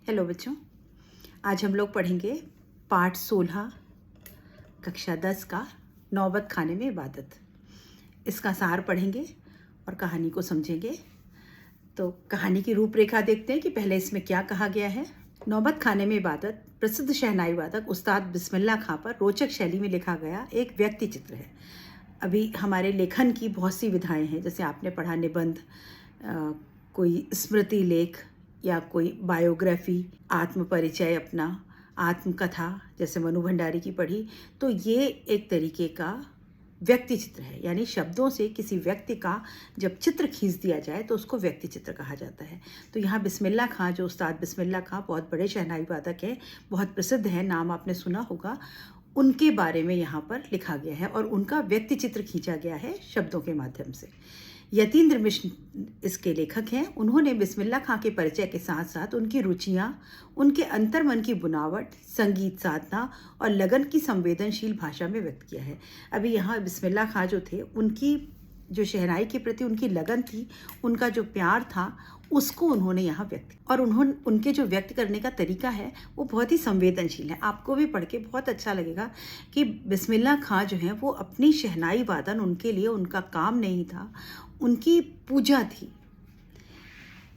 Hello बच्चों, आज हम लोग पढ़ेंगे पाठ 16 कक्षा 10 का नौबत खाने में इबादत। इसका सार पढ़ेंगे और कहानी को समझेंगे। तो कहानी की रूपरेखा देखते हैं कि पहले इसमें क्या कहा गया है। नौबत खाने में इबादत प्रसिद्ध शहनाई वादक उस्ताद बिस्मिल्लाह खां पर रोचक शैली में लिखा गया एक व्यक्ति चित्र है। अभी हमारे लेखन की बहुत सी विधाएं हैं, जैसे आपने पढ़ा निबंध, कोई स्मृति लेख या कोई बायोग्राफी, आत्मपरिचय, अपना आत्मकथा जैसे मनु भंडारी की पढ़ी। तो ये एक तरीके का व्यक्ति चित्र है, यानी शब्दों से किसी व्यक्ति का जब चित्र खींच दिया जाए तो उसको व्यक्ति चित्र कहा जाता है। तो यहाँ बिस्मिल्लाह खां, जो उस्ताद बिस्मिल्लाह खां बहुत बड़े शहनाई वादक हैं, बहुत प्रसिद्ध हैं, नाम आपने सुना होगा, उनके बारे में यहाँ पर लिखा गया है और उनका व्यक्ति चित्र खींचा गया है शब्दों के माध्यम से। यतीन्द्र मिश्र इसके लेखक हैं। उन्होंने बिस्मिल्लाह खां के परिचय के साथ साथ उनकी रुचियाँ, उनके अंतर्मन की बुनावट, संगीत साधना और लगन की संवेदनशील भाषा में व्यक्त किया है। अभी यहाँ बिस्मिल्लाह खां जो थे, उनकी जो शहनाई के प्रति उनकी लगन थी, उनका जो प्यार था, उसको उन्होंने यहाँ व्यक्त, और उनके जो व्यक्त करने का तरीका है वो बहुत ही संवेदनशील है। आपको भी पढ़ के बहुत अच्छा लगेगा कि बिस्मिल्लाह खां जो हैं वो अपनी शहनाई वादन, उनके लिए उनका काम नहीं था, उनकी पूजा थी,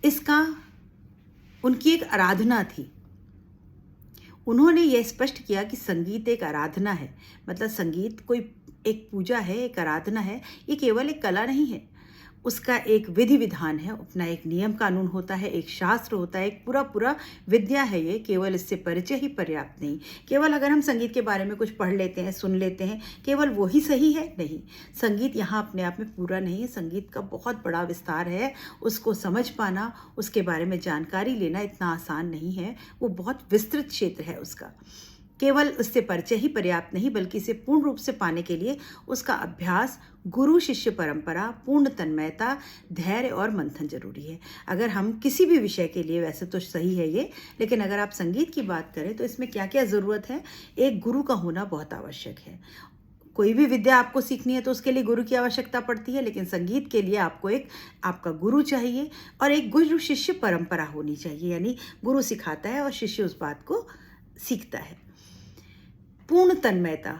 इसका उनकी एक आराधना थी। उन्होंने यह स्पष्ट किया कि संगीत एक आराधना है, मतलब संगीत कोई एक पूजा है, एक आराधना है, ये केवल एक कला नहीं है, उसका एक विधि विधान है, अपना एक नियम कानून होता है, एक शास्त्र होता है, एक पूरा विद्या है। ये केवल इससे परिचय ही पर्याप्त नहीं, केवल अगर हम संगीत के बारे में कुछ पढ़ लेते हैं, सुन लेते हैं, केवल वो ही सही है, नहीं। संगीत यहाँ अपने आप में पूरा नहीं है, संगीत का बहुत बड़ा विस्तार है, उसको समझ पाना, उसके बारे में जानकारी लेना इतना आसान नहीं है, वो बहुत विस्तृत क्षेत्र है उसका। केवल उससे परिचय ही पर्याप्त नहीं, बल्कि इसे पूर्ण रूप से पाने के लिए उसका अभ्यास, गुरु शिष्य परंपरा, पूर्ण तन्मयता, धैर्य और मंथन जरूरी है। अगर हम किसी भी विषय के लिए, वैसे तो सही है ये, लेकिन अगर आप संगीत की बात करें तो इसमें क्या क्या ज़रूरत है, एक गुरु का होना बहुत आवश्यक है। कोई भी विद्या आपको सीखनी है तो उसके लिए गुरु की आवश्यकता पड़ती है, लेकिन संगीत के लिए आपको एक आपका गुरु चाहिए और एक गुरु शिष्य परंपरा होनी चाहिए, यानी गुरु सिखाता है और शिष्य उस बात को सीखता है। पूर्ण तन्मयता,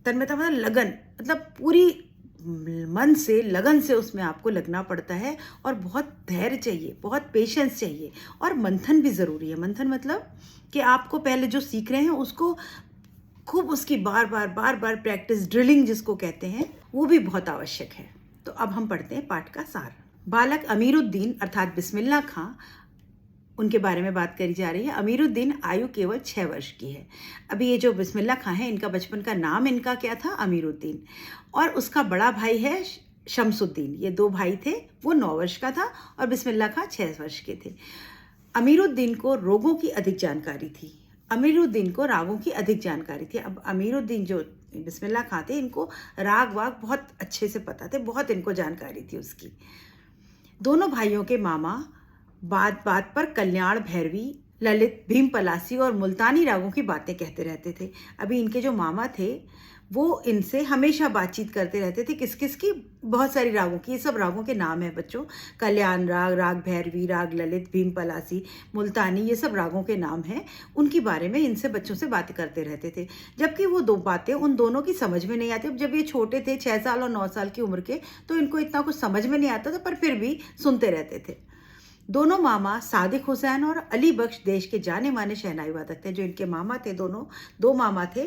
तन्मयता मतलब लगन, मतलब पूरी मन से, लगन से उसमें आपको लगना पड़ता है, और बहुत धैर्य चाहिए, बहुत पेशेंस चाहिए, और मंथन भी ज़रूरी है। मंथन मतलब कि आपको पहले जो सीख रहे हैं उसको खूब उसकी बार बार प्रैक्टिस, ड्रिलिंग जिसको कहते हैं, वो भी बहुत आवश्यक है। तो अब हम पढ़ते हैं पाठ का सार। बालक अमीरुद्दीन अर्थात बिस्मिल्लाह खां, उनके बारे में बात करी जा रही है। अमीरुद्दीन आयु केवल 6 वर्ष की है। अभी ये जो बिस्मिल्लाह खां है, इनका बचपन का नाम इनका क्या था? अमीरुद्दीन। और उसका बड़ा भाई है शमसुद्दीन। ये 2 भाई थे, वो 9 वर्ष का था और बिस्मिल्लाह खां 6 वर्ष के थे। अमीरुद्दीन को रोगों की अधिक जानकारी थी, अमीरुद्दीन को रागों की अधिक जानकारी थी। अब अमीरुद्दीन जो बिस्मिल्लाह खां थे, इनको राग वाग बहुत अच्छे से पता थे, बहुत इनको जानकारी थी उसकी। दोनों भाइयों के मामा बात बात पर कल्याण, भैरवी, ललित, भीम पलासी और मुल्तानी रागों की बातें कहते रहते थे। अभी इनके जो मामा थे वो इनसे हमेशा बातचीत करते रहते थे, किस किस की, बहुत सारी रागों की। ये सब रागों के नाम हैं बच्चों, कल्याण राग, राग भैरवी, राग ललित, भीम पलासी, मुल्तानी, ये सब रागों के नाम हैं। उनके बारे में इनसे बच्चों से बातें करते रहते थे, जबकि वो 2 बातें उन दोनों की समझ में नहीं आती। अब जब ये छोटे थे, 6 साल और 9 साल की उम्र के, तो इनको इतना कुछ समझ में नहीं आता था, पर फिर भी सुनते रहते थे। दोनों मामा सादिक हुसैन और अली बख्श देश के जाने माने शहनाई वादक थे। जो इनके मामा थे, दोनों 2 मामा थे,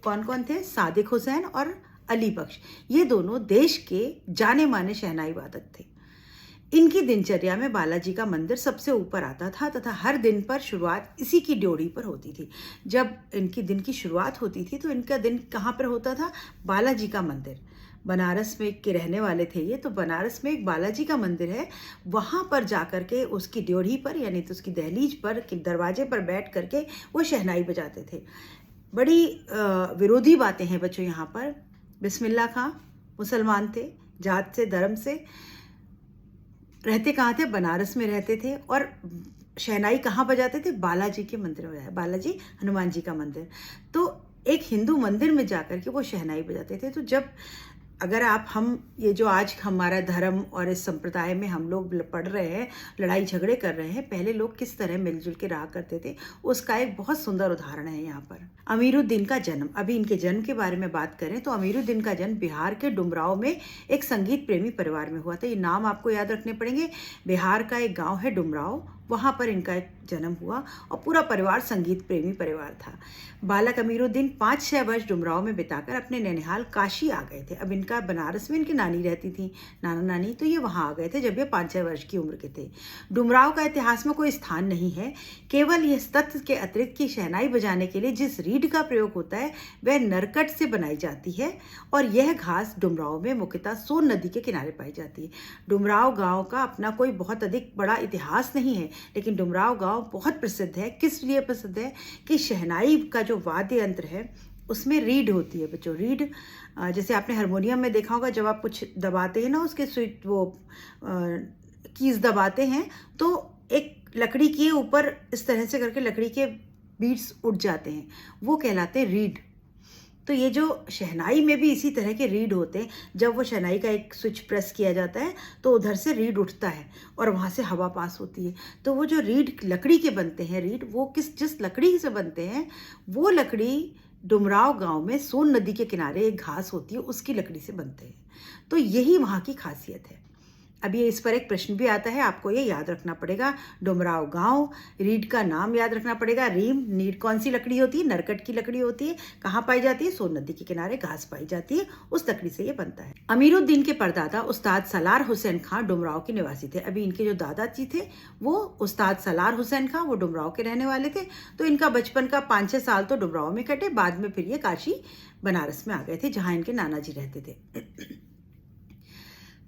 कौन कौन थे? सादिक हुसैन और अली बख्श। ये दोनों देश के जाने माने शहनाई वादक थे। इनकी दिनचर्या में बालाजी का मंदिर सबसे ऊपर आता था तथा हर दिन पर शुरुआत इसी की ड्योढ़ी पर होती थी। जब इनकी दिन की शुरुआत होती थी तो इनका दिन कहाँ पर होता था? बालाजी का मंदिर। बनारस में के रहने वाले थे ये, तो बनारस में एक बालाजी का मंदिर है, वहाँ पर जाकर के उसकी ड्योढ़ी पर, यानी तो उसकी दहलीज पर, दरवाजे पर बैठ करके वो शहनाई बजाते थे। बड़ी विरोधी बातें हैं बच्चों यहाँ पर। बिस्मिल्लाह खां मुसलमान थे, जात से, धर्म से, रहते कहाँ थे? बनारस में रहते थे, और शहनाई कहाँ बजाते थे? बालाजी के मंदिर में, बालाजी हनुमान जी का मंदिर। तो एक हिंदू मंदिर में जाकर के वो शहनाई बजाते थे। तो जब अगर आप हम ये जो आज हमारा धर्म और इस संप्रदाय में हम लोग पढ़ रहे हैं, लड़ाई झगड़े कर रहे हैं, पहले लोग किस तरह मिलजुल के रहा करते थे, उसका एक बहुत सुंदर उदाहरण है यहाँ पर। अमीरुद्दीन का जन्म। अभी इनके जन्म के बारे में बात करें तो अमीरुद्दीन का जन्म बिहार के डुमराव में एक संगीत प्रेमी परिवार में हुआ था। ये नाम आपको याद रखने पड़ेंगे। बिहार का एक गाँव है डुमराव, वहाँ पर इनका एक जन्म हुआ और पूरा परिवार संगीत प्रेमी परिवार था। बालक अमीरुद्दीन 5-6 वर्ष डुमराव में बिताकर अपने ननिहाल काशी आ गए थे। अब इनका बनारस में इनकी नानी रहती थी, नाना नानी, तो ये वहाँ आ गए थे जब ये 5-6 वर्ष की उम्र के थे। डुमराव का इतिहास में कोई स्थान नहीं है, केवल यह तथ्य के अतिरिक्त कि शहनाई बजाने के लिए जिस रीढ़ का प्रयोग होता है वह नरकट से बनाई जाती है और यह घास डुमराव में मुख्यतः सोन नदी के किनारे पाई जाती है। डुमराव गाँव का अपना कोई बहुत अधिक बड़ा इतिहास नहीं है, लेकिन डुमराव गांव बहुत प्रसिद्ध है। किस लिए प्रसिद्ध है कि शहनाई का जो वाद्य यंत्र है उसमें रीड होती है बच्चों। रीड जैसे आपने हारमोनियम में देखा होगा, जब आप कुछ दबाते हैं ना, उसके स्विच वो कीज दबाते हैं तो एक लकड़ी के ऊपर इस तरह से करके लकड़ी के बीट्स उठ जाते हैं, वो कहलाते हैं रीड। तो ये जो शहनाई में भी इसी तरह के रीड होते हैं। जब वो शहनाई का एक स्विच प्रेस किया जाता है तो उधर से रीड उठता है और वहाँ से हवा पास होती है। तो वो जो रीड लकड़ी के बनते हैं, रीड वो जिस लकड़ी से बनते हैं, वो लकड़ी डुमराव गांव में सोन नदी के किनारे एक घास होती है, उसकी लकड़ी से बनते हैं। तो यही वहाँ की खासियत है। अभी इस पर एक प्रश्न भी आता है, आपको ये याद रखना पड़ेगा। डुमराव गांव, रीड का नाम याद रखना पड़ेगा। रीम, नीड कौन सी लकड़ी होती है? नरकट की लकड़ी होती है। कहाँ पाई जाती है? सोन नदी के किनारे घास पाई जाती है, उस लकड़ी से ये बनता है। अमीरुद्दीन के परदादा उस्ताद सलार हुसैन खां डुमराव के निवासी थे। अभी इनके जो दादाजी थे वो उस्ताद सलार हुसैन खां, वो डुमराव के रहने वाले थे। तो इनका बचपन का 5-6 साल तो डुमराव में कटे, बाद में फिर ये काशी बनारस में आ गए थे जहाँ इनके नाना जी रहते थे।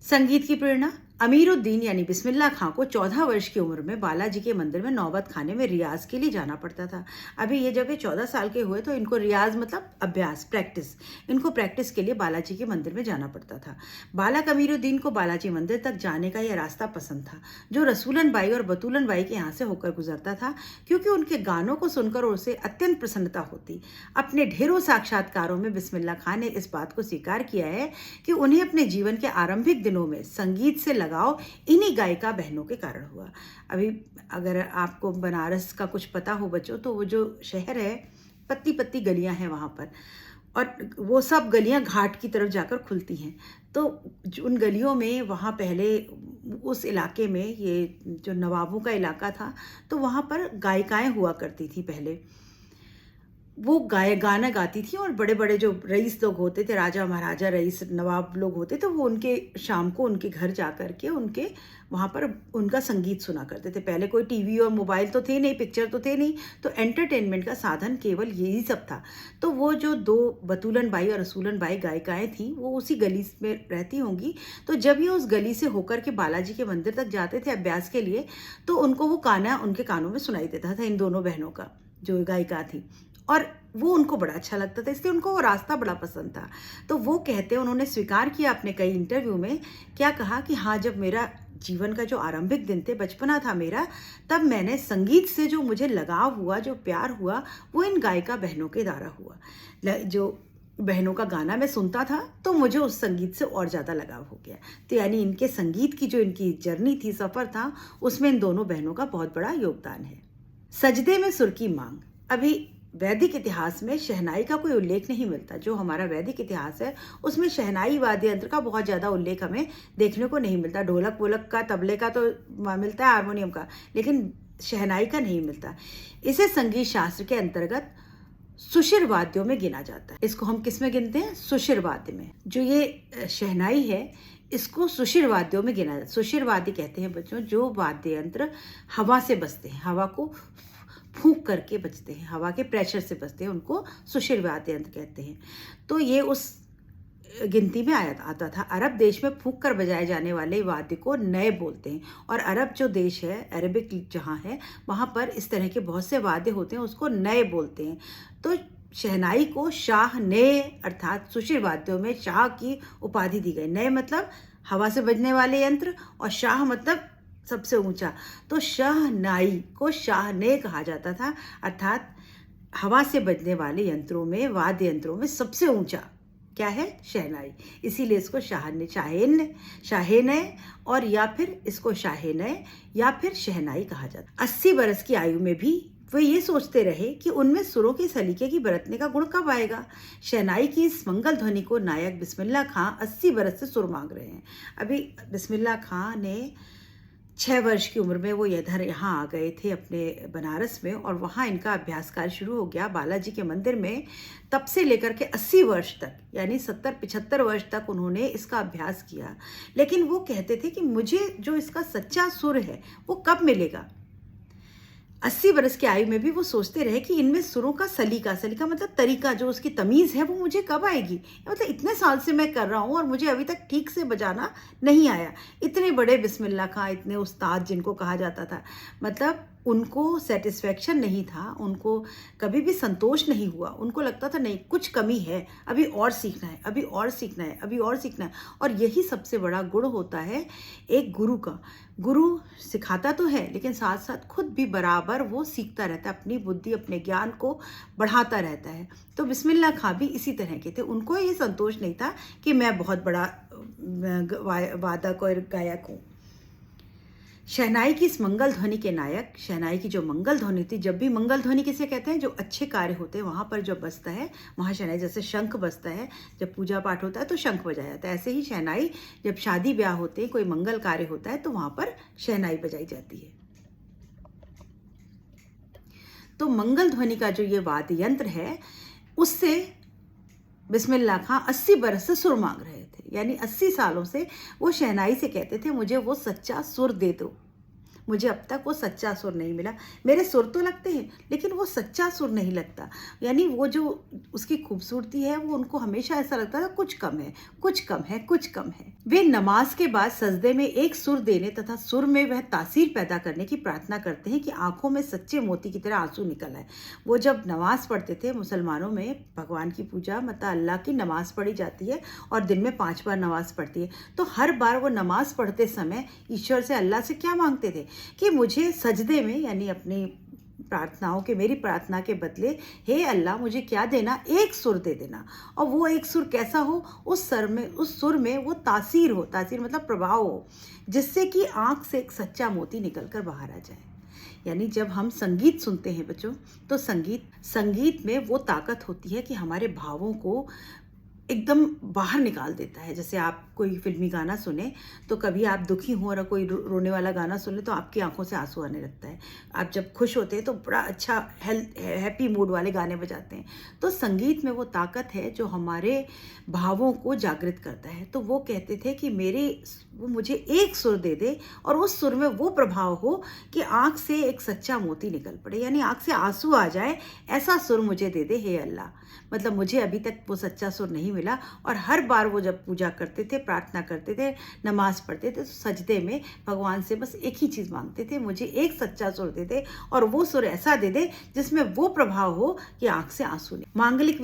संगीत की प्रेरणा। अमीरुद्दीन यानी बिस्मिल्लाह खां को 14 वर्ष की उम्र में बालाजी के मंदिर में नौबत खाने में रियाज के लिए जाना पड़ता था। अभी ये जब ये 14 साल के हुए तो इनको रियाज मतलब अभ्यास, प्रैक्टिस, इनको प्रैक्टिस के लिए बालाजी के मंदिर में जाना पड़ता था। बालक अमीरुद्दीन को बालाजी मंदिर तक जाने का यह रास्ता पसंद था, जो रसूलन बाई और बतूलन बाई के यहाँ से होकर गुजरता था, क्योंकि उनके गानों को सुनकर उसे अत्यंत प्रसन्नता होती। अपने ढेरों साक्षात्कारों में बिस्मिल्लाह खां ने इस बात को स्वीकार किया है कि उन्हें अपने जीवन के आरंभिक दिनों में संगीत से लगाव इन्हीं गायिका बहनों के कारण हुआ। अभी अगर आपको बनारस का कुछ पता हो बच्चों, तो वो जो शहर है, पत्ती पत्ती गलियां हैं वहाँ पर, और वो सब गलियां घाट की तरफ जाकर खुलती हैं। तो उन गलियों में वहाँ पहले उस इलाके में, ये जो नवाबों का इलाका था, तो वहाँ पर गायिकाएं हुआ करती थी पहले। वो गाना गाती थी और बड़े बड़े जो रईस लोग होते थे, राजा महाराजा रईस नवाब लोग होते थे, वो उनके शाम को उनके घर जा कर के उनके वहाँ पर उनका संगीत सुना करते थे। पहले कोई टीवी और मोबाइल तो थे नहीं, पिक्चर तो थे नहीं, तो एंटरटेनमेंट का साधन केवल यही सब था। तो वो जो 2 बतूलन बाई और रसूलन बाई गायिकाएँ थीं, वो उसी गली में रहती होंगी। तो जब ये उस गली से होकर के बालाजी के मंदिर तक जाते थे अभ्यास के लिए, तो उनको वो गाना उनके कानों में सुनाई देता था, इन दोनों बहनों का, जो गायिका थी, और वो उनको बड़ा अच्छा लगता था, इसलिए उनको वो रास्ता बड़ा पसंद था। तो वो कहते, उन्होंने स्वीकार किया अपने कई इंटरव्यू में, क्या कहा कि हाँ, जब मेरा जीवन का जो आरंभिक दिन थे, बचपना था मेरा, तब मैंने संगीत से जो मुझे लगाव हुआ, जो प्यार हुआ, वो इन गायिका बहनों के द्वारा हुआ। जो बहनों का गाना मैं सुनता था तो मुझे उस संगीत से और ज़्यादा लगाव हो गया। तो यानी इनके संगीत की जो इनकी जर्नी थी, सफ़र था, उसमें इन दोनों बहनों का बहुत बड़ा योगदान है। सजदे में सुर की मांग। अभी वैदिक इतिहास में शहनाई का कोई उल्लेख नहीं मिलता। जो हमारा वैदिक इतिहास है उसमें शहनाई वाद्य यंत्र का बहुत ज़्यादा उल्लेख हमें देखने को नहीं मिलता। ढोलक वोलक का, तबले का तो मिलता है, हारमोनियम का, लेकिन शहनाई का नहीं मिलता। इसे संगीत शास्त्र के अंतर्गत सुशिर वाद्यों में गिना जाता है। इसको हम किस में गिनते हैं? सुशिर वाद्य में। जो ये शहनाई है, इसको सुशिर वाद्यों में गिना जाता है। सुशिर वाद्य कहते हैं बच्चों जो वाद्य यंत्र हवा से बजते हैं, हवा को फूंक करके बजते हैं, हवा के प्रेशर से बजते हैं, उनको सुशिर वाद्य यंत्र कहते हैं। तो ये उस गिनती में आता था। अरब देश में फूंक कर बजाए जाने वाले वाद्य को नए बोलते हैं, और अरब जो देश है, अरबिक जहाँ है, वहाँ पर इस तरह के बहुत से वाद्य होते हैं, उसको नए बोलते हैं। तो शहनाई को शाह नए अर्थात सुशिर वाद्यों में शाह की उपाधि दी गई। नए मतलब हवा से बजने वाले यंत्र, और शाह मतलब सबसे ऊंचा। तो शहनाई को शाहने कहा जाता था, अर्थात हवा से बजने वाले यंत्रों में, वाद्य यंत्रों में सबसे ऊंचा क्या है? शहनाई। इसीलिए इसको शाहेन और या फिर इसको शाहेनय या फिर शहनाई कहा जाता। 80 बरस की आयु में भी वे ये सोचते रहे कि उनमें सुरों के सलीके की बरतने का गुण कब आएगा। शहनाई की इस मंगल ध्वनि को नायक बिस्मिल्लाह खां 80 बरस से सुर मांग रहे हैं। अभी बिस्मिल्लाह खां ने 6 वर्ष की उम्र में वो इधर यहाँ आ गए थे अपने बनारस में, और वहाँ इनका अभ्यास कार्य शुरू हो गया बालाजी के मंदिर में। तब से लेकर के 80 वर्ष तक, यानी 70-75 वर्ष तक उन्होंने इसका अभ्यास किया। लेकिन वो कहते थे कि मुझे जो इसका सच्चा सुर है वो कब मिलेगा। 80 बरस की आयु में भी वो सोचते रहे कि इनमें सुरों का सलीका मतलब तरीका, जो उसकी तमीज़ है वो मुझे कब आएगी। मतलब इतने साल से मैं कर रहा हूँ और मुझे अभी तक ठीक से बजाना नहीं आया। इतने बड़े बिस्मिल्लाह खां, इतने उस्ताद जिनको कहा जाता था, मतलब उनको सेटिस्फेक्शन नहीं था, उनको कभी भी संतोष नहीं हुआ। उनको लगता था नहीं, कुछ कमी है, अभी और सीखना है, अभी और सीखना है, अभी और सीखना है। और यही सबसे बड़ा गुण होता है एक गुरु का। गुरु सिखाता तो है, लेकिन साथ साथ खुद भी बराबर वो सीखता रहता है, अपनी बुद्धि, अपने ज्ञान को बढ़ाता रहता है। तो बिस्मिल्लाह खां भी इसी तरह के थे। उनको ये संतोष नहीं था कि मैं बहुत बड़ा वादक और गायक हूँ। शहनाई की इस मंगल ध्वनि के नायक, शहनाई की जो मंगल ध्वनि थी, जब भी मंगल ध्वनि किसे कहते हैं, जो अच्छे कार्य होते हैं वहाँ पर जो बजता है वहाँ शहनाई, जैसे शंख बजता है जब पूजा पाठ होता है तो शंख बजाया जाता है, ऐसे ही शहनाई जब शादी ब्याह होते हैं, कोई मंगल कार्य होता है तो वहाँ पर शहनाई बजाई जाती है। तो मंगल ध्वनि का जो ये वाद्य यंत्र है, उससे बिस्मिल्लाह खां 80 बरस से सुर मांग रहे थे, यानी 80 सालों से वो शहनाई से कहते थे मुझे वो सच्चा सुर दे दो। मुझे अब तक वो सच्चा सुर नहीं मिला। मेरे सुर तो लगते हैं लेकिन वो सच्चा सुर नहीं लगता, यानी वो जो उसकी खूबसूरती है वो उनको हमेशा ऐसा लगता था कुछ कम है, कुछ कम है, कुछ कम है। वे नमाज के बाद सजदे में एक सुर देने तथा सुर में वह तासीर पैदा करने की प्रार्थना करते हैं कि आंखों में सच्चे मोती की तरह आंसू निकल आए। वो जब नमाज पढ़ते थे, मुसलमानों में भगवान की पूजा मतलब अल्लाह की नमाज पढ़ी जाती है और दिन में 5 बार नमाज पढ़ती है, तो हर बार वो नमाज पढ़ते समय ईश्वर से, अल्लाह से क्या मांगते थे कि मुझे सजदे में, यानी अपनी प्रार्थनाओं के, मेरी प्रार्थना के बदले, हे अल्लाह मुझे क्या देना, एक सुर दे देना। और वो एक सुर कैसा हो, उस सुर में वो तासीर हो, तासीर मतलब प्रभाव हो, जिससे कि आँख से एक सच्चा मोती निकल कर बाहर आ जाए। यानी जब हम संगीत सुनते हैं बच्चों, तो संगीत में वो ताकत होती है कि हमारे भावों को एकदम बाहर निकाल देता है। जैसे आप कोई फिल्मी गाना सुने तो कभी आप दुखी हो और कोई रोने वाला गाना सुने तो आपकी आंखों से आंसू आने लगता है। आप जब खुश होते हैं तो बड़ा अच्छा हैप्पी मूड वाले गाने बजाते हैं। तो संगीत में वो ताकत है जो हमारे भावों को जागृत करता है। तो वो कहते थे कि वो मुझे एक सुर दे दे और उस सुर में वो प्रभाव हो कि आँख से एक सच्चा मोती निकल पड़े, यानी आँख से आंसू आ जाए, ऐसा सुर मुझे दे दे हे अल्लाह। मतलब मुझे अभी तक वो सच्चा सुर नहीं मिला। और हर बार वो जब पूजा करते थे, प्रार्थना करते थे, नमाज पढ़ते थे, तो सजदे में भगवान से बस एक ही चीज़ मांगते थे, मुझे एक सच्चा सुर दे दे और वो सुर ऐसा दे दे जिसमें वो प्रभाव हो कि आँख से आंसू नहीं। मांगलिक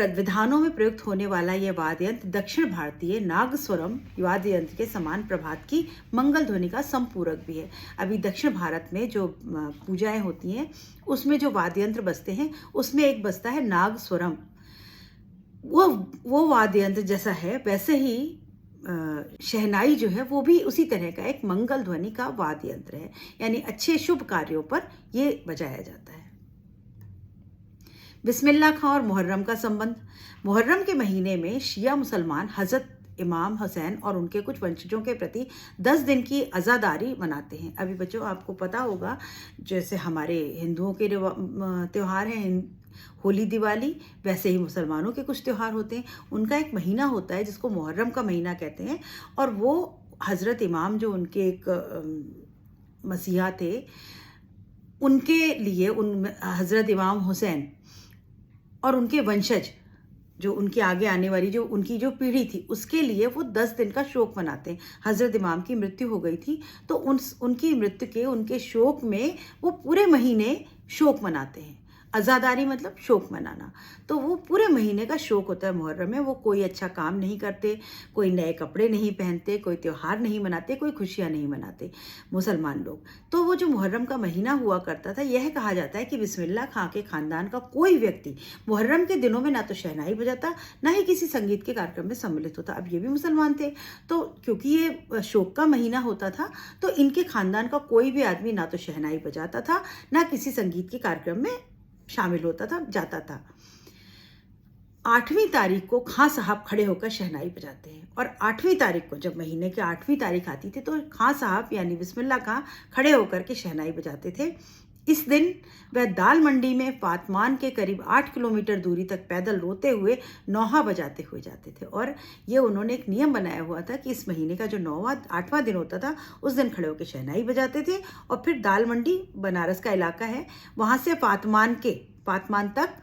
विधानों में प्रयुक्त होने वाला यह वाद्य यंत्र दक्षिण भारतीय नागस्वरम वाद्य यंत्र के समान प्रभात की मंगल ध्वनि का संपूरक भी है। अभी दक्षिण भारत में जो पूजाएं होती हैं उसमें जो वाद्य यंत्र बजते हैं उसमें एक बजता है नागस्वरम। वो वाद्य यंत्र जैसा है वैसे ही शहनाई जो है वो भी उसी तरह का एक मंगल ध्वनि का वाद्य यंत्र है, यानी अच्छे शुभ कार्यों पर ये बजाया जाता है। बिस्मिल्लाह खां और मुहर्रम का संबंध। मुहर्रम के महीने में शिया मुसलमान हज़रत इमाम हुसैन और उनके कुछ वंशजों के प्रति 10 दिन की आज़ादारी मनाते हैं। अभी बच्चों आपको पता होगा, जैसे हमारे हिंदुओं के त्यौहार हैं होली, दिवाली, वैसे ही मुसलमानों के कुछ त्यौहार होते हैं। उनका एक महीना होता है जिसको मुहर्रम का महीना कहते हैं, और वो हज़रत इमाम जो उनके एक मसीहा थे, उनके लिए हज़रत इमाम हुसैन और उनके वंशज, जो उनके आगे आने वाली जो उनकी जो पीढ़ी थी, उसके लिए वो 10 दिन का शोक मनाते हैं। हज़रत इमाम की मृत्यु हो गई थी तो उनकी मृत्यु के, उनके शोक में वो पूरे महीने शोक मनाते हैं। अज़ादारी मतलब शोक मनाना। तो वो पूरे महीने का शोक होता है मुहर्रम में। वो कोई अच्छा काम नहीं करते, कोई नए कपड़े नहीं पहनते, कोई त्योहार नहीं मनाते, कोई खुशियाँ नहीं मनाते मुसलमान लोग। तो वो जो मुहर्रम का महीना हुआ करता था, यह कहा जाता है कि बिस्मिल्लाह खां के ख़ानदान का कोई व्यक्ति मुहर्रम के दिनों में ना तो शहनाई बजाता, ना ही किसी संगीत के कार्यक्रम में सम्मिलित होता। अब ये भी मुसलमान थे, तो क्योंकि ये शोक का महीना होता था, तो इनके ख़ानदान का कोई भी आदमी ना तो शहनाई बजाता था, ना किसी संगीत के कार्यक्रम में शामिल होता था, जाता था। 8वीं तारीख को खां साहब खड़े होकर शहनाई बजाते हैं, और 8वीं तारीख को जब महीने की 8वीं तारीख आती थी तो खां साहब यानी बिस्मिल्लाह खां खड़े होकर के शहनाई बजाते थे। इस दिन वह दाल मंडी में फातमान के करीब 8 किलोमीटर दूरी तक पैदल रोते हुए नौहा बजाते हुए जाते थे। और ये उन्होंने एक नियम बनाया हुआ था कि इस महीने का जो 8वां दिन होता था, उस दिन खड़े होकर शहनाई बजाते थे, और फिर दाल मंडी बनारस का इलाका है, वहाँ से फातमान तक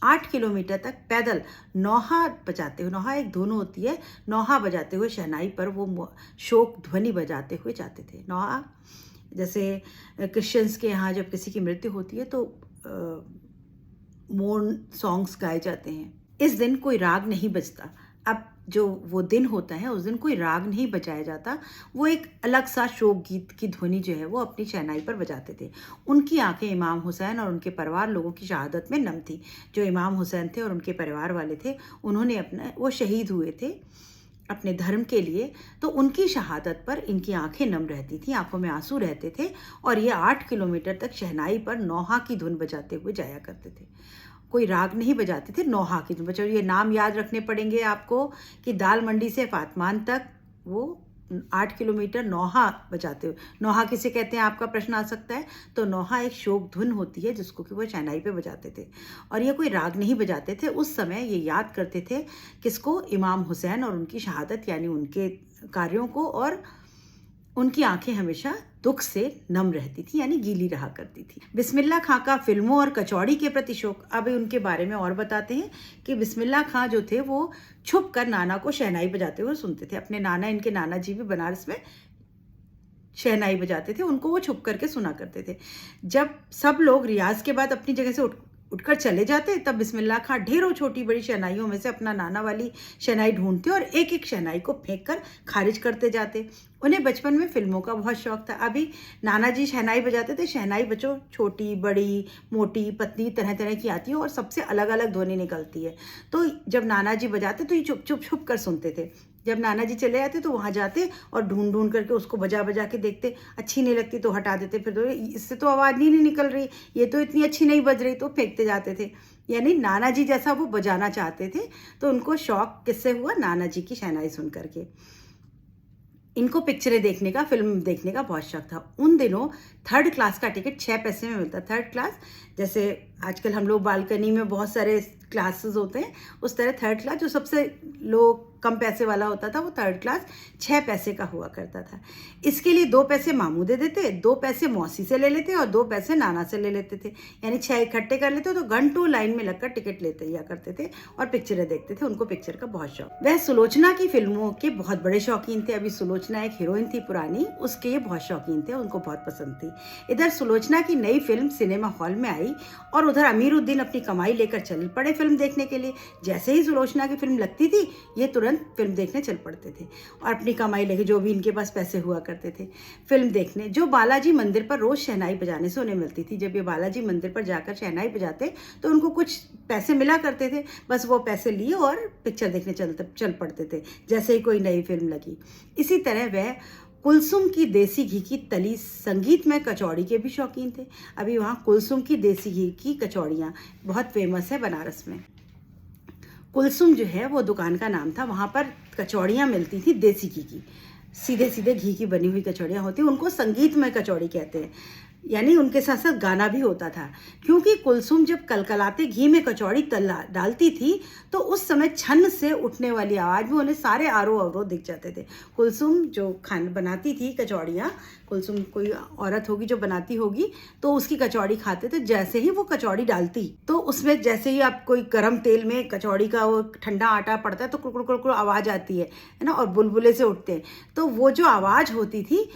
8 किलोमीटर तक पैदल नौहा बजाते हुए, नौहा एक धुन होती है, नौहा बजाते हुए शहनाई पर वो शोक ध्वनि बजाते हुए जाते थे। नौहा जैसे क्रिश्चियंस के यहाँ जब किसी की मृत्यु होती है तो मोर्न सॉन्ग्स गाए जाते हैं। इस दिन कोई राग नहीं बजता। अब जो वो दिन होता है उस दिन कोई राग नहीं बजाया जाता, वो एक अलग सा शोक गीत की ध्वनि जो है वो अपनी शहनाई पर बजाते थे। उनकी आंखें इमाम हुसैन और उनके परिवार लोगों की शहादत में नम थी। जो इमाम हुसैन थे और उनके परिवार वाले थे, उन्होंने वो शहीद हुए थे अपने धर्म के लिए, तो उनकी शहादत पर इनकी आंखें नम रहती थी, आंखों में आंसू रहते थे, और ये 8 किलोमीटर तक शहनाई पर नौहा की धुन बजाते हुए जाया करते थे। कोई राग नहीं बजाते थे, नौहा की धुन बजाते। ये नाम याद रखने पड़ेंगे आपको कि दाल मंडी से फातमान तक वो 8 किलोमीटर नौहा बजाते हुए। नौहा किसे कहते हैं आपका प्रश्न आ सकता है। तो नौहा एक शोक धुन होती है जिसको कि वो शहनाई पे बजाते थे, और ये कोई राग नहीं बजाते थे। उस समय ये याद करते थे किसको? इमाम हुसैन और उनकी शहादत, यानी उनके कार्यों को, और उनकी आंखें हमेशा दुख से नम रहती थी, यानी गीली रहा करती थी। बिस्मिल्लाह खां का फिल्मों और कचौड़ी के प्रति शौक। अब उनके बारे में और बताते हैं कि बिस्मिल्लाह खां जो थे वो छुप कर नाना को शहनाई बजाते हुए सुनते थे। अपने नाना, इनके नाना जी भी बनारस में शहनाई बजाते थे, उनको वो छुप करके सुना करते थे। जब सब लोग रियाज के बाद अपनी जगह से उठकर चले जाते, तब बिस्मिल्लाह खां ढेरों छोटी बड़ी शहनाइयों में से अपना नाना वाली शहनाई ढूंढते और एक एक शहनाई को फेंक कर खारिज करते जाते। उन्हें बचपन में फिल्मों का बहुत शौक था। अभी नाना जी शहनाई बजाते थे, शहनाई बच्चों छोटी, बड़ी, मोटी, पतली, तरह तरह की आती है और सबसे अलग अलग ध्वनि निकलती है। तो जब नाना जी बजाते तो ये चुप चुप छुप कर सुनते थे। जब नाना जी चले जाते तो वहाँ जाते और ढूंढ ढूंढ करके उसको बजा बजा के देखते, अच्छी नहीं लगती तो हटा देते, फिर तो इससे तो आवाज़ नहीं निकल रही, ये तो इतनी अच्छी नहीं बज रही, तो फेंकते जाते थे। यानी नाना जी जैसा वो बजाना चाहते थे। तो उनको शौक किससे हुआ? नाना जी की शहनाई सुन करके। इनको पिक्चरें देखने का, फिल्म देखने का बहुत शौक था। उन दिनों 3rd क्लास का टिकट 6 पैसे में मिलता। 3rd क्लास, जैसे आजकल हम लोग बालकनी में बहुत सारे क्लासेस होते हैं, उस तरह 3rd क्लास जो सबसे लो कम पैसे वाला होता था, वो 3rd क्लास 6 पैसे का हुआ करता था। इसके लिए 2 पैसे मामू दे देते, 2 पैसे मौसी से ले लेते और 2 पैसे नाना से ले लेते थे। यानी 6 इकट्ठे कर लेते, तो घंटों लाइन में लगकर टिकट लेते या करते थे और पिक्चरें देखते थे। उनको पिक्चर का बहुत शौक। वह सुलोचना की फिल्मों के बहुत बड़े शौकीन थे। अभी सुलोचना एक हीरोइन थी पुरानी, उसके ये बहुत शौकीन थे, उनको बहुत पसंद थी। इधर सुलोचना की नई फिल्म सिनेमा हॉल में आई और उधर अमीरुद्दीन अपनी कमाई लेकर चल पड़े फिल्म देखने के लिए। जैसे ही सुलोचना की फिल्म लगती थी, ये तुरंत फिल्म देखने चल पड़ते थे और अपनी कमाई लेके, जो भी इनके पास पैसे हुआ करते थे, फिल्म देखने। जो बालाजी मंदिर पर रोज शहनाई बजाने से उन्हें मिलती थी। जब ये बालाजी मंदिर पर जाकर शहनाई बजाते तो उनको कुछ पैसे मिला करते थे, बस वो पैसे लिए और पिक्चर देखने चल पड़ते थे जैसे ही कोई नई फिल्म लगी। इसी तरह वह कुलसुम की देसी घी की तली संगीत में कचौड़ी के भी शौकीन थे। अभी वहाँ कुलसुम की देसी घी की कचौड़ियाँ बहुत फेमस है बनारस में। कुलसुम जो है वो दुकान का नाम था, वहाँ पर कचौड़ियाँ मिलती थी देसी घी की, सीधे सीधे घी की बनी हुई कचौड़ियाँ होती, उनको संगीत में कचौड़ी कहते हैं। यानी उनके साथ साथ गाना भी होता था, क्योंकि कुलसुम जब कलकलाते घी में कचौड़ी डालती थी तो उस समय छन से उठने वाली आवाज़ में उन्हें सारे आरो अवरोध दिख जाते थे। कुलसुम जो खाना बनाती थी कचौड़ियाँ, कुलसुम कोई औरत होगी जो बनाती होगी, तो उसकी कचौड़ी खाते थे। जैसे ही वो कचौड़ी डालती तो उसमें जैसे ही आप कोई गर्म तेल में कचौड़ी का वो ठंडा आटा पड़ता है तो कुड़ आवाज़ आती है ना, और बुलबुले से उठते हैं। तो वो जो आवाज़ होती थी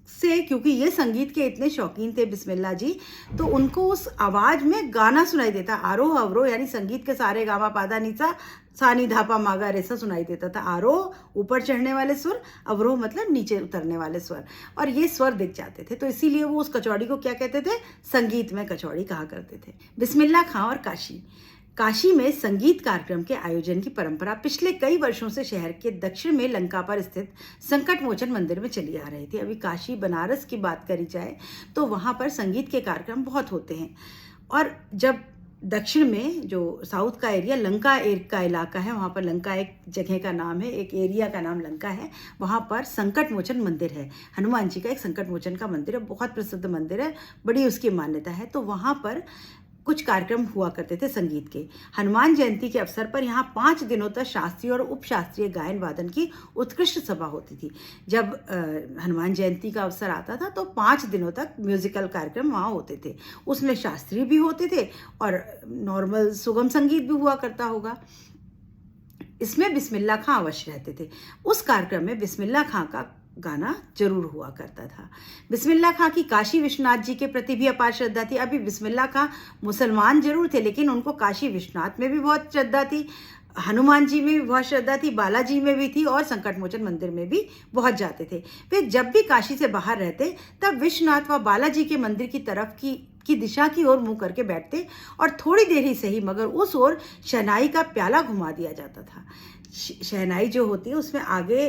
से, क्योंकि ये संगीत के इतने शौकीन थे बिस्मिल्लाह जी, तो उनको उस आवाज़ में गाना सुनाई देता, आरोह अवरोह, यानी संगीत के सारे गामा पादा नीसा सा नी धा पा मा गा रे सा सुनाई देता था। आरोह ऊपर चढ़ने वाले स्वर, अवरोह मतलब नीचे उतरने वाले स्वर, और ये स्वर दिख जाते थे। तो इसीलिए वो उस कचौड़ी को क्या कहते थे? संगीत में कचौड़ी कहा करते थे। बिस्मिल्लाह खां और काशी। काशी में संगीत कार्यक्रम के आयोजन की परंपरा पिछले कई वर्षों से शहर के दक्षिण में लंका पर स्थित संकट मोचन मंदिर में चली आ रही थी। अभी काशी बनारस की बात करी जाए तो वहाँ पर संगीत के कार्यक्रम बहुत होते हैं। और जब दक्षिण में जो साउथ का एरिया लंका का इलाका है, वहाँ पर लंका एक जगह का नाम है, एक एरिया का नाम लंका है, वहाँ पर संकट मोचन मंदिर है। हनुमान जी का एक संकट मोचन का मंदिर है, बहुत प्रसिद्ध मंदिर है, बड़ी उसकी मान्यता है। तो वहाँ पर कुछ कार्यक्रम हुआ करते थे संगीत के। हनुमान जयंती के अवसर पर यहाँ 5 दिनों तक शास्त्रीय और उपशास्त्रीय गायन वादन की उत्कृष्ट सभा होती थी। जब हनुमान जयंती का अवसर आता था तो 5 दिनों तक म्यूजिकल कार्यक्रम वहाँ होते थे। उसमें शास्त्रीय भी होते थे और नॉर्मल सुगम संगीत भी हुआ करता होगा। इसमें बिस्मिल्लाह खां अवश्य रहते थे। उस कार्यक्रम में बिस्मिल्लाह खां का गाना जरूर हुआ करता था। बिस्मिल्लाह खां की काशी विश्वनाथ जी के प्रति भी अपार श्रद्धा थी। अभी बिस्मिल्लाह खां मुसलमान जरूर थे, लेकिन उनको काशी विश्वनाथ में भी बहुत श्रद्धा थी, हनुमान जी में भी बहुत श्रद्धा थी, बालाजी में भी थी, और संकट मोचन मंदिर में भी बहुत जाते थे। वे जब भी काशी से बाहर रहते तब विश्वनाथ व बालाजी के मंदिर की तरफ की दिशा की ओर मुंह करके बैठते, और थोड़ी देर ही सही मगर उस ओर शहनाई का प्याला घुमा दिया जाता था। शहनाई जो होती है उसमें आगे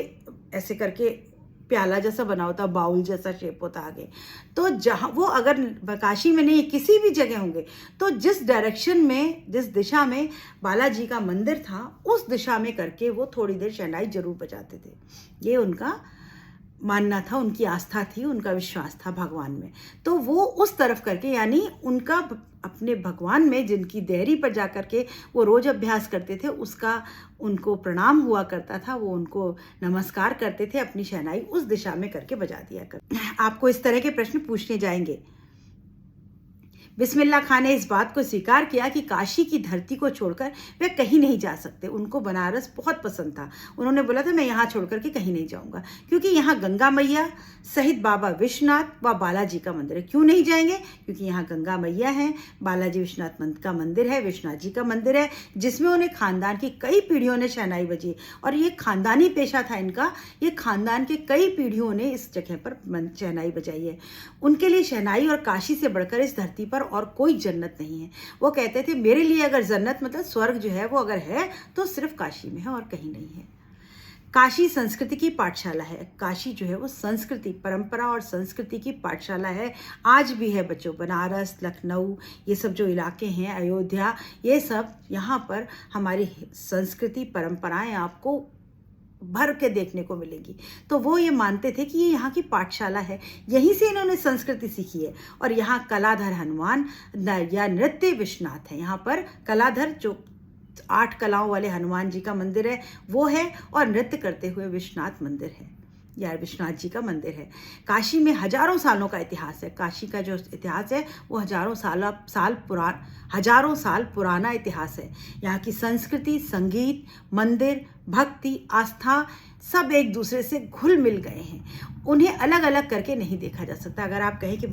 ऐसे करके प्याला जैसा बना होता, बाउल जैसा शेप होता आगे। तो जहाँ वो अगर काशी में नहीं किसी भी जगह होंगे तो जिस डायरेक्शन में, जिस दिशा में बालाजी का मंदिर था उस दिशा में करके वो थोड़ी देर शहनाई जरूर बजाते थे। ये उनका मानना था, उनकी आस्था थी, उनका विश्वास था भगवान में। तो वो उस तरफ करके, यानी उनका अपने भगवान में जिनकी देहरी पर जा कर के वो रोज अभ्यास करते थे, उसका उनको प्रणाम हुआ करता था, वो उनको नमस्कार करते थे, अपनी शहनाई उस दिशा में करके बजा दिया करते। आपको इस तरह के प्रश्न पूछने जाएंगे। बिस्मिल्लाह खां ने इस बात को स्वीकार किया कि काशी की धरती को छोड़कर वे कहीं नहीं जा सकते। उनको बनारस बहुत पसंद था। उन्होंने बोला था मैं यहाँ छोड़कर के कहीं नहीं जाऊँगा, क्योंकि यहाँ गंगा मैया सहित बाबा विश्वनाथ व बालाजी का मंदिर है। क्यों नहीं जाएंगे? क्योंकि यहाँ गंगा मैया है, बालाजी विश्वनाथ का मंदिर है, विश्वनाथ जी का मंदिर है, जिसमें उन्हें खानदान की कई पीढ़ियों ने शहनाई बजी, और ये खानदानी पेशा था इनका। ये खानदान के कई पीढ़ियों ने इस जगह पर शहनाई बजाई है। उनके लिए शहनाई और काशी से बढ़कर इस धरती पर और कोई जन्नत नहीं है। वो कहते थे मेरे लिए अगर जन्नत मतलब स्वर्ग जो है वो अगर है तो सिर्फ काशी में है और कहीं नहीं है। काशी संस्कृति की पाठशाला है। काशी जो है वो संस्कृति, परंपरा और संस्कृति की पाठशाला है। आज भी है बच्चों। बनारस, लखनऊ, ये सब जो इलाके हैं, अयोध्या, ये सब यहाँ पर हमारी संस्कृति, परंपराएं आपको भर के देखने को मिलेगी। तो वो ये मानते थे कि ये यहाँ की पाठशाला है, यहीं से इन्होंने संस्कृति सीखी है। और यहाँ कलाधर हनुमान या नृत्य विश्वनाथ है। यहाँ पर कलाधर जो 8 कलाओं वाले हनुमान जी का मंदिर है वो है, और नृत्य करते हुए विश्वनाथ मंदिर है या विश्वनाथ जी का मंदिर है। काशी में हजारों सालों का इतिहास है। काशी का जो इतिहास है वो हजारों साल पुराना इतिहास है। यहाँ की संस्कृति, संगीत, मंदिर, भक्ति, आस्था सब एक दूसरे से घुल मिल गए हैं। उन्हें अलग अलग करके नहीं देखा जा सकता। अगर आप कहें कि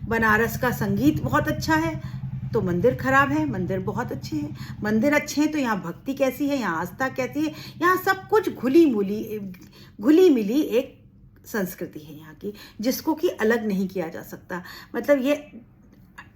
बनारस का संगीत बहुत अच्छा है तो मंदिर खराब है, मंदिर बहुत अच्छे हैं। मंदिर अच्छे हैं तो यहाँ भक्ति कैसी है, यहाँ आस्था कैसी है, यहाँ सब कुछ घुली मिली एक संस्कृति है यहाँ की, जिसको कि अलग नहीं किया जा सकता। मतलब ये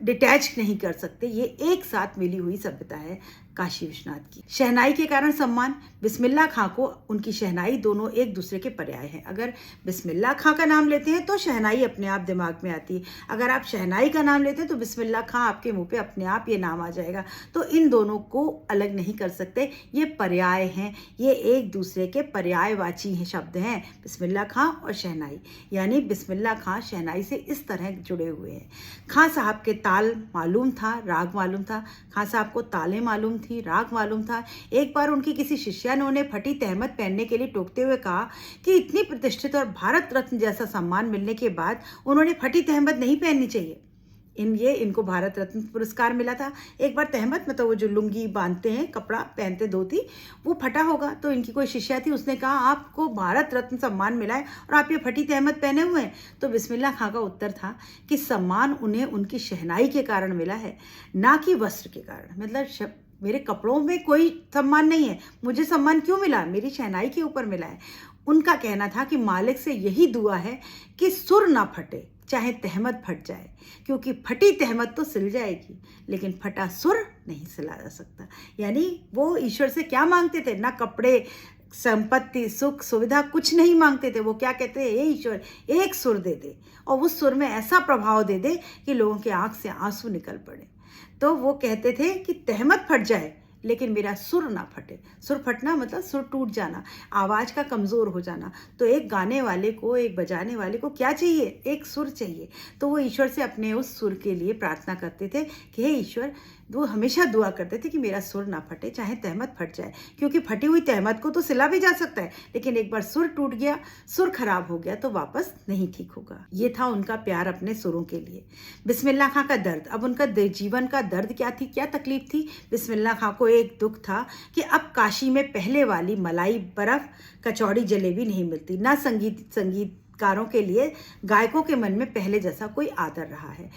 डिटैच नहीं कर सकते, ये एक साथ मिली हुई सभ्यता है काशी विश्वनाथ की। शहनाई के कारण सम्मान। बिस्मिल्लाह खां को उनकी शहनाई दोनों एक दूसरे के पर्याय हैं। अगर बिस्मिल्लाह खां का नाम लेते हैं तो शहनाई अपने आप दिमाग में आती है। अगर आप शहनाई का नाम लेते हैं तो बिस्मिल्लाह खां आपके मुंह पे अपने आप ये नाम आ जाएगा। तो इन दोनों को अलग नहीं कर सकते, ये पर्याय हैं, ये एक दूसरे के पर्यायवाची हैं, शब्द हैं बिस्मिल्लाह खां और शहनाई। यानी बिस्मिल्लाह खां शहनाई से इस तरह जुड़े हुए हैं। खां साहब के ताल मालूम था, राग मालूम था। खां साहब को तालें मालूम थी, राग मालूम था। एक बार उनकी किसी शिष्या ने उन्हें फटी तहमत पहनने के लिए टोकते हुए कहा कि इतनी प्रतिष्ठित और भारत रत्न जैसा सम्मान मिलने के बाद उन्होंने फटी तहमत नहीं पहननी चाहिए। इनको भारत रत्न पुरस्कार मिला था। एक बार तहमत, मतलब वो जो लुंगी बांधते हैं, कपड़ा पहनते, धोती, वो फटा होगा, तो इनकी कोई शिष्या थी, उसने कहा आपको भारत रत्न सम्मान मिला है और आप ये फटी तहमत पहने हुए हैं। तो बिस्मिल्लाह खां का उत्तर था कि सम्मान उन्हें उनकी शहनाई के कारण मिला है, ना कि वस्त्र के कारण। मतलब मेरे कपड़ों में कोई सम्मान नहीं है, मुझे सम्मान क्यों मिला, मेरी शहनाई के ऊपर मिला है। उनका कहना था कि मालिक से यही दुआ है कि सुर ना फटे, चाहे तहमत फट जाए, क्योंकि फटी तहमत तो सिल जाएगी, लेकिन फटा सुर नहीं सिला जा सकता। यानी वो ईश्वर से क्या मांगते थे, ना कपड़े, संपत्ति, सुख, सुविधा, कुछ नहीं मांगते थे। वो क्या कहते हैं, हे ईश्वर एक सुर दे दे और उस सुर में ऐसा प्रभाव दे दे कि लोगों के आंख से आंसू निकल पड़े। तो वो कहते थे कि तहमत फट जाए लेकिन मेरा सुर ना फटे। सुर फटना मतलब सुर टूट जाना, आवाज़ का कमज़ोर हो जाना। तो एक गाने वाले को, एक बजाने वाले को क्या चाहिए, एक सुर चाहिए। तो वो ईश्वर से अपने उस सुर के लिए प्रार्थना करते थे कि हे ईश्वर, वो हमेशा दुआ करते थे कि मेरा सुर ना फटे, चाहे तहमत फट जाए, क्योंकि फटी हुई तहमत को तो सिला भी जा सकता है, लेकिन एक बार सुर टूट गया, सुर खराब हो गया तो वापस नहीं ठीक होगा। ये था उनका प्यार अपने सुरों के लिए। बिस्मिल्लाह खां का दर्द, अब उनका जीवन का दर्द क्या थी, क्या तकलीफ थी। बिस्मिल्लाह खां को एक दुख था कि अब काशी में पहले वाली मलाई, बर्फ, कचौड़ी, जलेबी नहीं मिलती। ना संगीतकारों के लिए, गायकों के मन में पहले जैसा कोई आदर रहा है।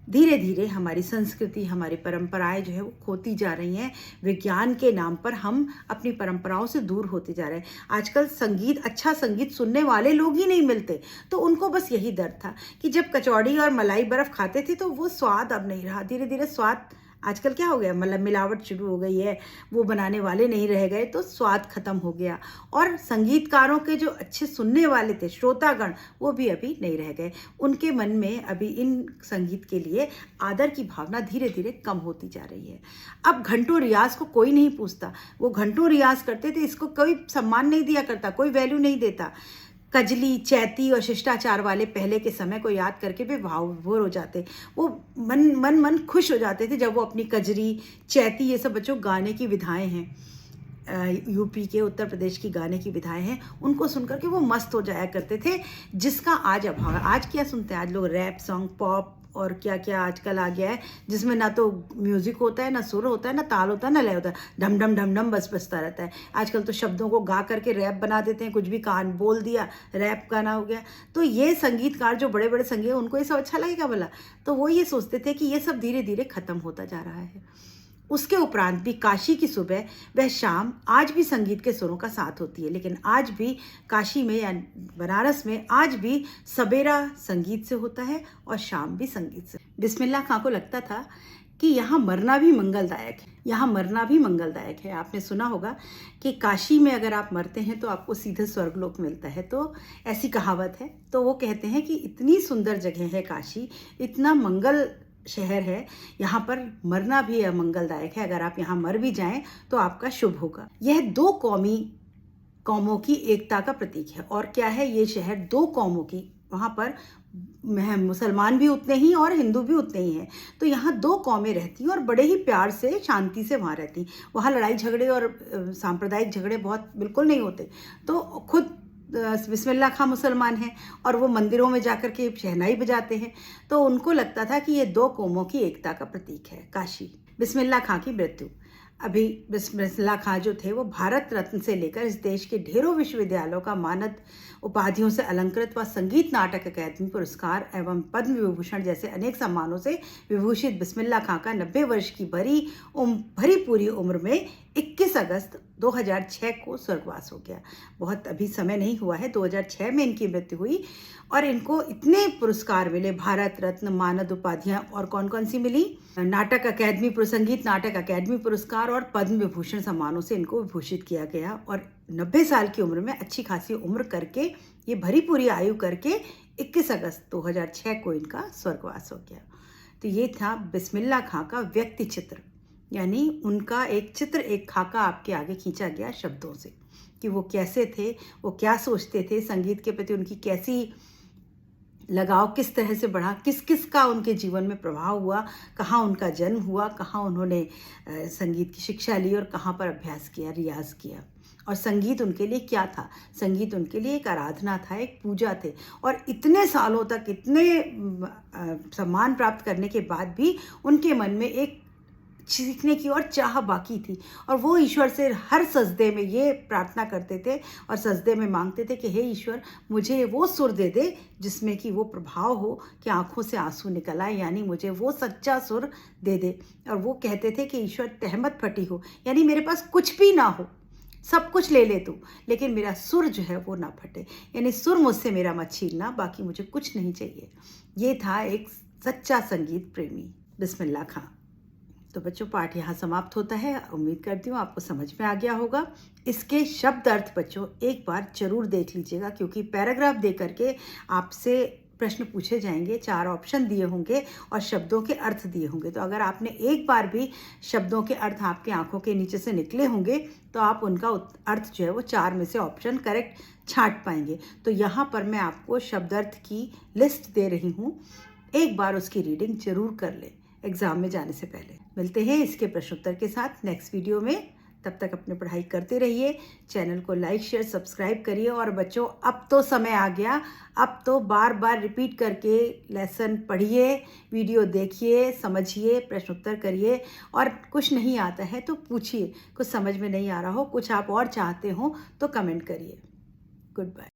धीरे धीरे हमारी संस्कृति, हमारी परंपराएं जो है वो खोती जा रही हैं। विज्ञान के नाम पर हम अपनी परंपराओं से दूर होते जा रहे हैं। आजकल संगीत, अच्छा संगीत सुनने वाले लोग ही नहीं मिलते। तो उनको बस यही दर्द था कि जब कचौड़ी और मलाई बर्फ खाते थे तो वो स्वाद अब नहीं रहा। धीरे धीरे स्वाद, आजकल क्या हो गया, मतलब मिलावट शुरू हो गई है, वो बनाने वाले नहीं रह गए तो स्वाद खत्म हो गया। और संगीतकारों के जो अच्छे सुनने वाले थे, श्रोतागण, वो भी अभी नहीं रह गए। उनके मन में अभी इन संगीत के लिए आदर की भावना धीरे धीरे कम होती जा रही है। अब घंटों रियाज को कोई नहीं पूछता। वो घंटों रियाज करते थे, इसको कोई सम्मान नहीं दिया करता, कोई वैल्यू नहीं देता। कजली, चैती और शिष्टाचार वाले पहले के समय को याद करके भी भाव विभोर हो जाते। वो मन खुश हो जाते थे जब वो अपनी कजरी, चैती, ये सब बच्चों गाने की विधाएं हैं, यूपी के, उत्तर प्रदेश की गाने की विधाएं हैं, उनको सुनकर के वो मस्त हो जाया करते थे, जिसका आज अभाव है। आज क्या सुनते हैं, आज लोग रैप सॉन्ग, पॉप और क्या क्या आजकल आ गया है, जिसमें ना तो म्यूजिक होता है, ना सुर होता है, ना ताल होता है, ना लय होता है, ढम ढम ढम ढम बस बजता रहता है। आजकल तो शब्दों को गा करके रैप बना देते हैं, कुछ भी कान बोल दिया, रैप गाना हो गया। तो ये संगीतकार जो बड़े बड़े संगीत, उनको ये सब अच्छा लगेगा भला? तो वो ये सोचते थे कि ये सब धीरे धीरे खत्म होता जा रहा है। उसके उपरांत भी काशी की सुबह व शाम आज भी संगीत के सुरों का साथ होती है, लेकिन आज भी काशी में या बनारस में आज भी सवेरा संगीत से होता है और शाम भी संगीत से। बिस्मिल्लाह खां को लगता था कि यहाँ मरना भी मंगलदायक है, यहाँ मरना भी मंगलदायक है। आपने सुना होगा कि काशी में अगर आप मरते हैं तो आपको सीधे स्वर्गलोक मिलता है, तो ऐसी कहावत है। तो वो कहते हैं कि इतनी सुंदर जगह है काशी, इतना मंगल शहर है, यहाँ पर मरना भी मंगलदायक है। अगर आप यहाँ मर भी जाएं तो आपका शुभ होगा। यह दो कौमों की एकता का प्रतीक है। और क्या है ये शहर, दो कौमों की, वहाँ पर मुसलमान भी उतने ही और हिंदू भी उतने ही हैं। तो यहाँ दो कौमें रहती हैं और बड़े ही प्यार से, शांति से वहाँ रहती। वहाँ लड़ाई झगड़े और सांप्रदायिक झगड़े बहुत बिल्कुल नहीं होते। तो खुद बिस्मिल्लाह खां मुसलमान हैं और वो मंदिरों में जाकर के शहनाई बजाते हैं। तो उनको लगता था कि ये दो कौमों की एकता का प्रतीक है काशी। बिस्मिल्लाह खां की मृत्यु, अभी बिस्मिल्लाह खां जो थे वो भारत रत्न से लेकर इस देश के ढेरों विश्वविद्यालयों का मानद उपाधियों से अलंकृत व संगीत नाटक अकादमी पुरस्कार एवं पद्म विभूषण जैसे अनेक सम्मानों से विभूषित बिस्मिल्लाह खां का 90 वर्ष की भरी पूरी उम्र में 21 अगस्त 2006 को स्वर्गवास हो गया। बहुत अभी समय नहीं हुआ है, 2006 में इनकी मृत्यु हुई। और इनको इतने पुरस्कार मिले, भारत रत्न, मानद उपाधियां, और कौन कौन सी मिली, नाटक अकादमी, संगीत नाटक अकादमी पुरस्कार और पद्म विभूषण सम्मानों से इनको विभूषित किया गया। और 90 साल की उम्र में, अच्छी खासी उम्र करके, ये भरी पूरी आयु करके 21 अगस्त 2006 को इनका स्वर्गवास हो गया। तो ये था बिस्मिल्लाह खां का व्यक्ति चित्र, यानी उनका एक चित्र, एक खाका आपके आगे खींचा गया शब्दों से, कि वो कैसे थे, वो क्या सोचते थे, संगीत के प्रति उनकी कैसी लगाव किस तरह से बढ़ा, किस किस का उनके जीवन में प्रभाव हुआ, कहाँ उनका जन्म हुआ, कहाँ उन्होंने संगीत की शिक्षा ली और कहाँ पर अभ्यास किया, रियाज किया। और संगीत उनके लिए क्या था? संगीत उनके लिए एक आराधना था, एक पूजा थे। और इतने सालों तक इतने सम्मान प्राप्त करने के बाद भी उनके मन में एक सीखने की और चाह बाकी थी, और वो ईश्वर से हर सजदे में ये प्रार्थना करते थे और सजदे में मांगते थे कि हे ईश्वर, मुझे वो सुर दे दे जिसमें कि वो प्रभाव हो कि आंखों से आंसू निकल आए, यानी मुझे वो सच्चा सुर दे दे। और वो कहते थे कि ईश्वर तहमत फटी हो, यानी मेरे पास कुछ भी ना हो, सब कुछ ले ले तू, लेकिन मेरा सुर जो है वो ना फटे, यानी सुर मुझसे मेरा मत छीनना, बाकी मुझे कुछ नहीं चाहिए। ये था एक सच्चा संगीत प्रेमी। बिस्मिल्लाह खां। तो बच्चों, पाठ यहाँ समाप्त होता है। उम्मीद करती हूँ आपको समझ में आ गया होगा। इसके शब्द अर्थ बच्चों एक बार जरूर देख लीजिएगा, क्योंकि पैराग्राफ दे करके आपसे प्रश्न पूछे जाएंगे, 4 ऑप्शन दिए होंगे और शब्दों के अर्थ दिए होंगे। तो अगर आपने एक बार भी शब्दों के अर्थ आपकी आंखों के नीचे से निकले होंगे तो आप उनका अर्थ जो है वो 4 में से ऑप्शन करेक्ट छांट पाएंगे। तो यहाँ पर मैं आपको शब्दार्थ की लिस्ट दे रही हूँ, एक बार उसकी रीडिंग जरूर कर लें एग्जाम में जाने से पहले। मिलते हैं इसके प्रश्नोत्तर के साथ नेक्स्ट वीडियो में। तब तक अपनी पढ़ाई करते रहिए, चैनल को लाइक शेयर सब्सक्राइब करिए। और बच्चों, अब तो समय आ गया, अब तो बार बार रिपीट करके लेसन पढ़िए, वीडियो देखिए, समझिए, प्रश्नोत्तर करिए। और कुछ नहीं आता है तो पूछिए, कुछ समझ में नहीं आ रहा हो, कुछ आप और चाहते हो तो कमेंट करिए। Good bye.